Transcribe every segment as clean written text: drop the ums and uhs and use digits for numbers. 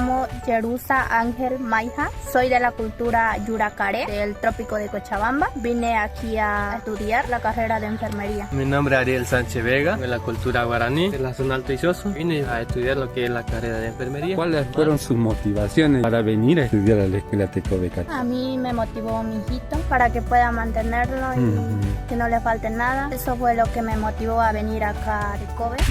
llamo Jerusa Ángel Maija, soy de la cultura Yuracaré, del trópico de Cochabamba. Vine aquí a estudiar la carrera de enfermería. Mi nombre es Ariel Sánchez Vega, de la cultura guaraní, de la zona Alto Isoso. Vine a estudiar lo que es la carrera de enfermería. ¿Cuáles fueron sus motivaciones para venir a estudiar a la escuela Tecoveca? A mí me motivó mi hijito para que pueda mantenerlo y que no le falte nada. Eso fue lo que me motivó a venir acá a Tecoveca.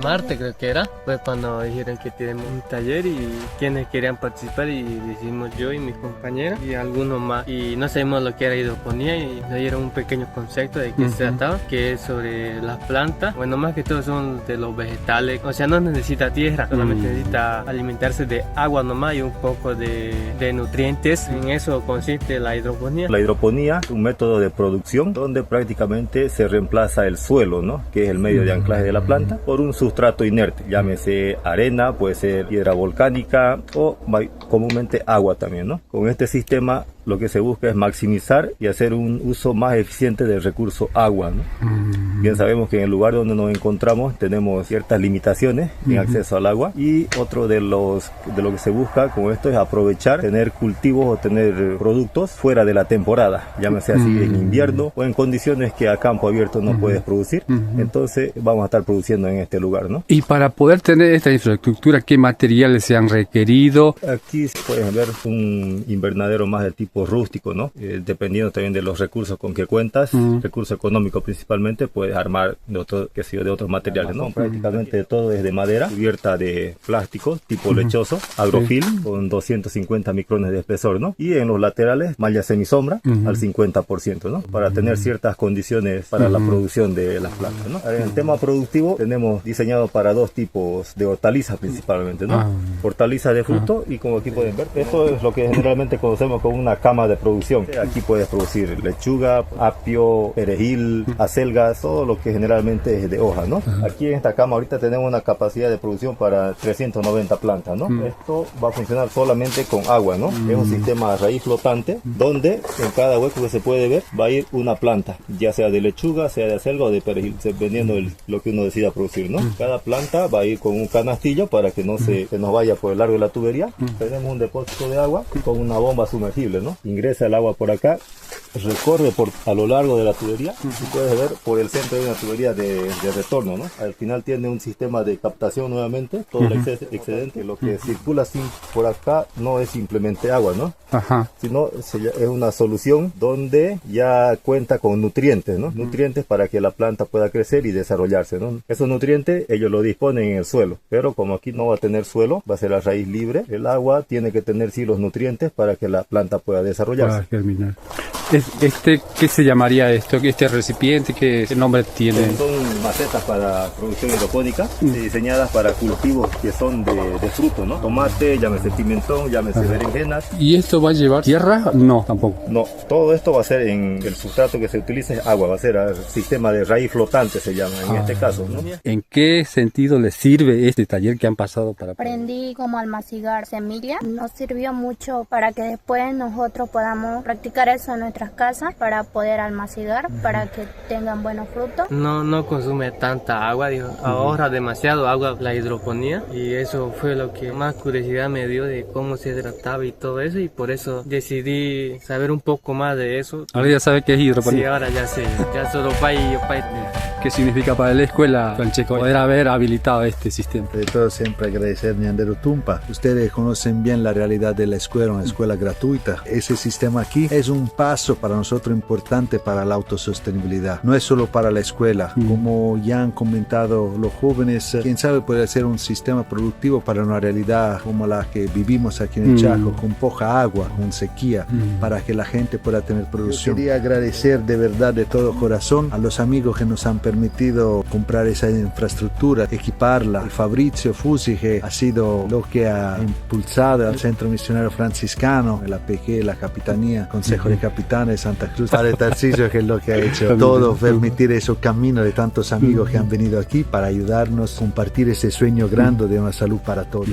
Martes creo que era, fue cuando dijeron que tenemos un taller y quienes querían participar, y decimos yo y mis compañeros y algunos más, y no sabemos lo que era hidroponía y nos dieron un pequeño concepto de qué se trataba, que es sobre las plantas. Bueno, más que todo son de los vegetales, o sea, no necesita tierra, solamente necesita alimentarse de agua nomás y un poco de nutrientes. En eso consiste la hidroponía. La hidroponía es un método de producción donde prácticamente se reemplaza el suelo, ¿no?, que es el medio de anclaje de la planta, por un sustrato inerte, llámese arena, puede ser piedra volcánica o comúnmente agua también, ¿no? Con este sistema lo que se busca es maximizar y hacer un uso más eficiente del recurso agua, ¿no? Bien sabemos que en el lugar donde nos encontramos tenemos ciertas limitaciones en acceso al agua, y otro de lo que se busca con esto es aprovechar, tener cultivos o tener productos fuera de la temporada, llámese así en invierno o en condiciones que a campo abierto no puedes producir. Entonces vamos a estar produciendo en este lugar, ¿no? Y para poder tener esta infraestructura, ¿qué materiales se han requerido? Aquí pueden ver un invernadero más de tipo rústico, ¿no? Dependiendo también de los recursos con que cuentas, recurso económico principalmente, puedes armar de otros materiales, ¿no? Prácticamente todo es de madera, cubierta de plástico tipo lechoso, agrofilm, con 250 micrones de espesor, ¿no? Y en los laterales, malla semisombra al 50%, ¿no? Para tener ciertas condiciones para la producción de las plantas, ¿no? En el tema productivo tenemos diseñado para dos tipos de hortalizas principalmente, ¿no? Hortalizas de fruto y, como aquí pueden ver, esto es lo que generalmente conocemos como una cama de producción. Aquí puedes producir lechuga, apio, perejil, acelgas, todo lo que generalmente es de hoja, ¿no? Aquí en esta cama ahorita tenemos una capacidad de producción para 390 plantas, ¿no? Esto va a funcionar solamente con agua, ¿no? Es un sistema raíz flotante donde en cada hueco que se puede ver va a ir una planta, ya sea de lechuga, sea de acelga o de perejil, dependiendo de lo que uno decida producir, ¿no? Cada planta va a ir con un canastillo para que no se nos vaya por el largo de la tubería. Tenemos un depósito de agua con una bomba sumergible, ¿no? Ingresa el agua por acá, recorre a lo largo de la tubería y puedes ver por el centro de una tubería de retorno, ¿no? Al final tiene un sistema de captación nuevamente, todo el excedente, lo que circula por acá no es simplemente agua, ¿no? Sino es una solución donde ya cuenta con nutrientes, ¿no? Nutrientes para que la planta pueda crecer y desarrollarse, ¿no? Esos nutrientes ellos lo disponen en el suelo, pero como aquí no va a tener suelo, va a ser la raíz libre, el agua tiene que tener sí los nutrientes para que la planta pueda desarrollarse. Para germinar. ¿Qué se llamaría esto? ¿Este recipiente? ¿Qué nombre tiene? Son macetas para producción hidropónica, diseñadas para cultivos que son de fruto, ¿no? Tomate, llámese pimentón, llámese berenjenas. ¿Y esto va a llevar tierra? No, tampoco. No, todo esto va a ser en el sustrato que se utiliza es agua, va a ser el sistema de raíz flotante, se llama en este caso, ¿no? ¿En qué sentido les sirve este taller que han pasado para...? Aprendí cómo almacegar semillas. Nos sirvió mucho para que después nosotros podamos practicar eso en nuestras casas, para poder almacegar, para que tengan buenos frutos. No consume tanta agua, ahorra demasiado agua la hidroponía, y eso fue lo que más curiosidad me dio de cómo se trataba y todo eso, y por eso decidí saber un poco más de eso. Ahora ya sabe qué es hidroponía. Sí, ahora ya sé, ya solo país. ¿Qué significa para la escuela, Francesco, poder haber habilitado este sistema? De todo, siempre agradecer a Ñandero Tumpa. Ustedes conocen bien la realidad de la escuela, una escuela gratuita. Ese sistema aquí es un paso para nosotros importante para la autosostenibilidad. No es solo para la escuela. Como ya han comentado los jóvenes, quién sabe, puede ser un sistema productivo para una realidad como la que vivimos aquí en el Chaco, con poca agua, con sequía, para que la gente pueda tener producción. Yo quería agradecer de verdad, de todo corazón, a los amigos que nos han permitido comprar esa infraestructura, equiparla. El Fabrizio Fusi, que ha sido lo que ha impulsado al Centro Misionero Franciscano, el APG, la Capitanía, Consejo de Capitanes de Santa Cruz, Padre Tarcisio, que es lo que ha hecho todo, permitir ese camino de tantos amigos que han venido aquí para ayudarnos a compartir ese sueño grande de una salud para todos.